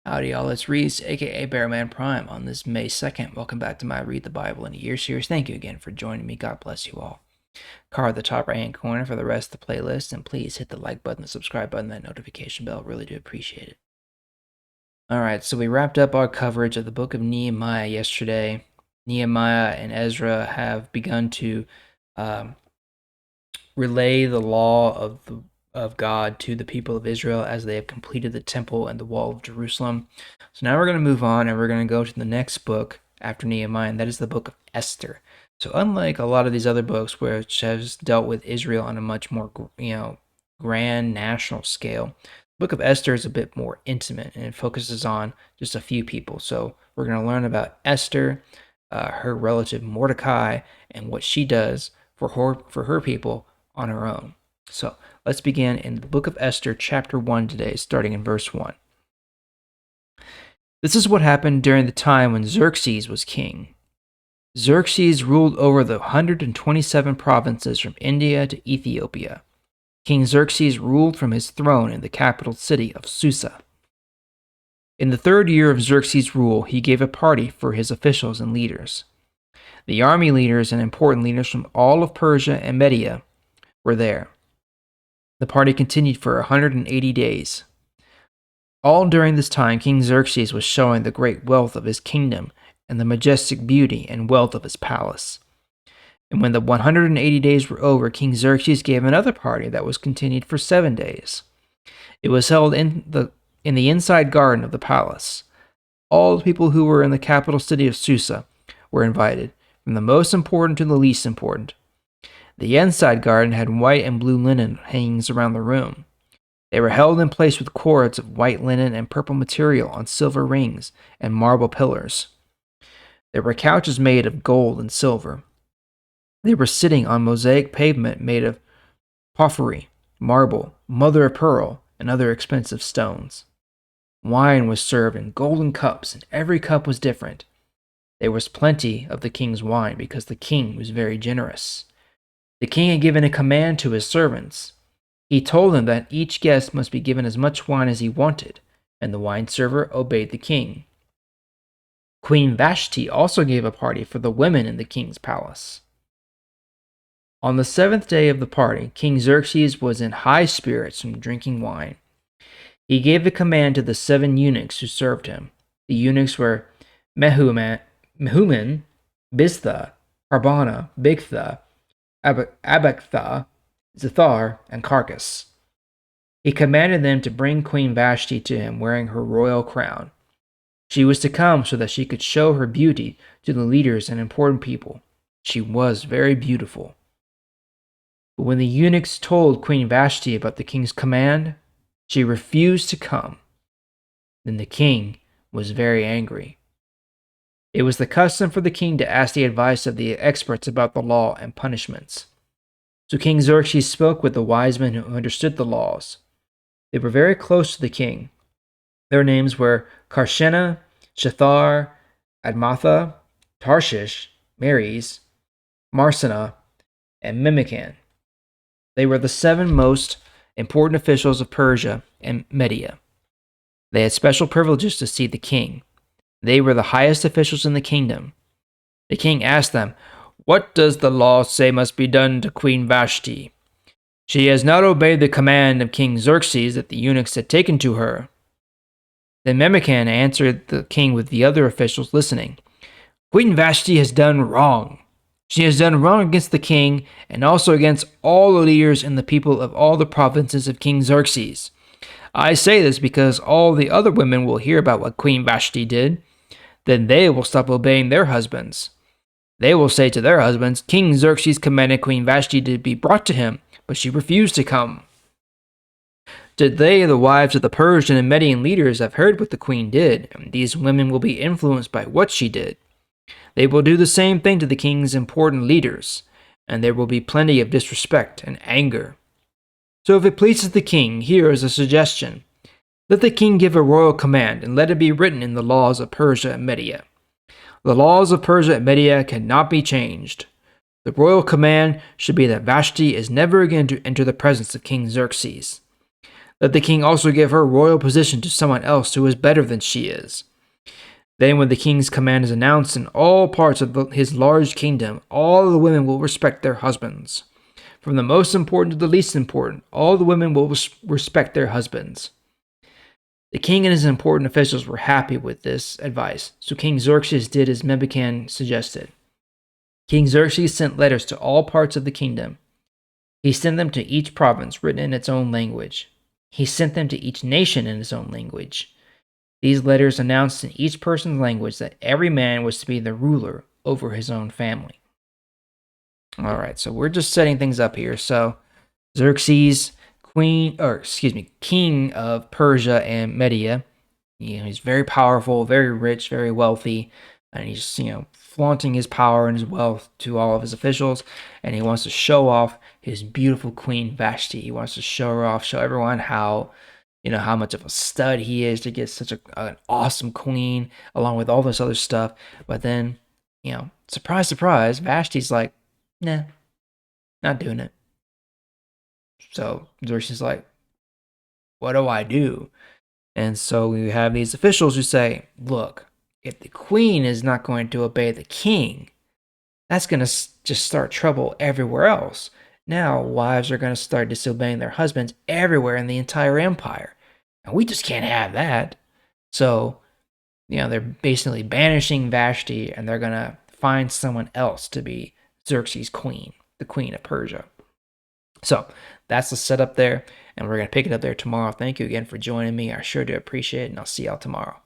Howdy, y'all. It's Reese, aka Bearman Prime, on this May 2nd. Welcome back to my Read the Bible in a Year series. Thank you again for joining me. God bless you all. Card the top right hand corner for the rest of the playlist, and please hit the like button, the subscribe button, that notification bell. Really do appreciate it. Alright, so we wrapped up our coverage of the book of Nehemiah yesterday. Nehemiah and Ezra have begun to relay the law of God to the people of Israel as they have completed the temple and the wall of Jerusalem. So now we're going to move on and we're going to go to the next book after Nehemiah, and that is the book of Esther. So unlike a lot of these other books which has dealt with Israel on a much more, grand national scale, the book of Esther is a bit more intimate and it focuses on just a few people. So we're going to learn about Esther, her relative Mordecai, and what she does for her people on her own. So let's begin in the book of Esther, chapter 1 today, starting in verse 1. This is what happened during the time when Xerxes was king. Xerxes ruled over the 127 provinces from India to Ethiopia. King Xerxes ruled from his throne in the capital city of Susa. In the third year of Xerxes' rule, he gave a party for his officials and leaders. The army leaders and important leaders from all of Persia and Media were there. The party continued for 180 days. All during this time, King Xerxes was showing the great wealth of his kingdom and the majestic beauty and wealth of his palace. And when the 180 days were over, King Xerxes gave another party that was continued for 7 days. It was held in the inside garden of the palace. All the people who were in the capital city of Susa were invited, from the most important to the least important. The inside garden had white and blue linen hangings around the room. They were held in place with cords of white linen and purple material on silver rings and marble pillars. There were couches made of gold and silver. They were sitting on mosaic pavement made of porphyry, marble, mother of pearl, and other expensive stones. Wine was served in golden cups, and every cup was different. There was plenty of the king's wine because the king was very generous. The king had given a command to his servants. He told them that each guest must be given as much wine as he wanted, and the wine server obeyed the king. Queen Vashti also gave a party for the women in the king's palace. On the 7th day of the party, King Xerxes was in high spirits from drinking wine. He gave the command to the 7 eunuchs who served him. The eunuchs were Mehuman, Biztha, Harbana, Bigtha, Abagtha, Zethar, and Carcass. He commanded them to bring Queen Vashti to him wearing her royal crown. She was to come so that she could show her beauty to the leaders and important people. She was very beautiful. But when the eunuchs told Queen Vashti about the king's command, she refused to come. Then the king was very angry. It was the custom for the king to ask the advice of the experts about the law and punishments. So King Xerxes spoke with the wise men who understood the laws. They were very close to the king. Their names were Karshena, Shethar, Admatha, Tarshish, Meres, Marsena, and Mimikan. They were the 7 most important officials of Persia and Media. They had special privileges to see the king. They were the highest officials in the kingdom. The king asked them, "What does the law say must be done to Queen Vashti? She has not obeyed the command of King Xerxes that the eunuchs had taken to her." Then Memucan answered the king with the other officials listening. "Queen Vashti has done wrong. She has done wrong against the king and also against all the leaders and the people of all the provinces of King Xerxes. I say this because all the other women will hear about what Queen Vashti did. Then they will stop obeying their husbands. They will say to their husbands, 'King Xerxes commanded Queen Vashti to be brought to him, but she refused to come.' Today, the wives of the Persian and Median leaders have heard what the queen did, and these women will be influenced by what she did. They will do the same thing to the king's important leaders, and there will be plenty of disrespect and anger. So if it pleases the king, here is a suggestion. Let the king give a royal command, and let it be written in the laws of Persia and Media. The laws of Persia and Media cannot be changed. The royal command should be that Vashti is never again to enter the presence of King Xerxes. Let the king also give her royal position to someone else who is better than she is. Then, when the king's command is announced in all parts of his large kingdom, all the women will respect their husbands. From the most important to the least important, all the women will respect their husbands. The king and his important officials were happy with this advice, so King Xerxes did as Memucan suggested. King Xerxes sent letters to all parts of the kingdom. He sent them to each province written in its own language. He sent them to each nation in its own language. These letters announced in each person's language that every man was to be the ruler over his own family. All right, so we're just setting things up here. So Xerxes, king of Persia and Media. He's very powerful, very rich, very wealthy, and he's flaunting his power and his wealth to all of his officials. And he wants to show off his beautiful queen Vashti. He wants to show her off, show everyone how how much of a stud he is to get such an awesome queen, along with all this other stuff. But then, surprise, surprise, Vashti's like, nah, not doing it. So Xerxes is like, what do I do? And so we have these officials who say, look, if the queen is not going to obey the king, that's going to just start trouble everywhere else. Now, wives are going to start disobeying their husbands everywhere in the entire empire. And we just can't have that. So, they're basically banishing Vashti, and they're going to find someone else to be Xerxes' queen, the queen of Persia. So, that's the setup there, and we're going to pick it up there tomorrow. Thank you again for joining me. I sure do appreciate it, and I'll see y'all tomorrow.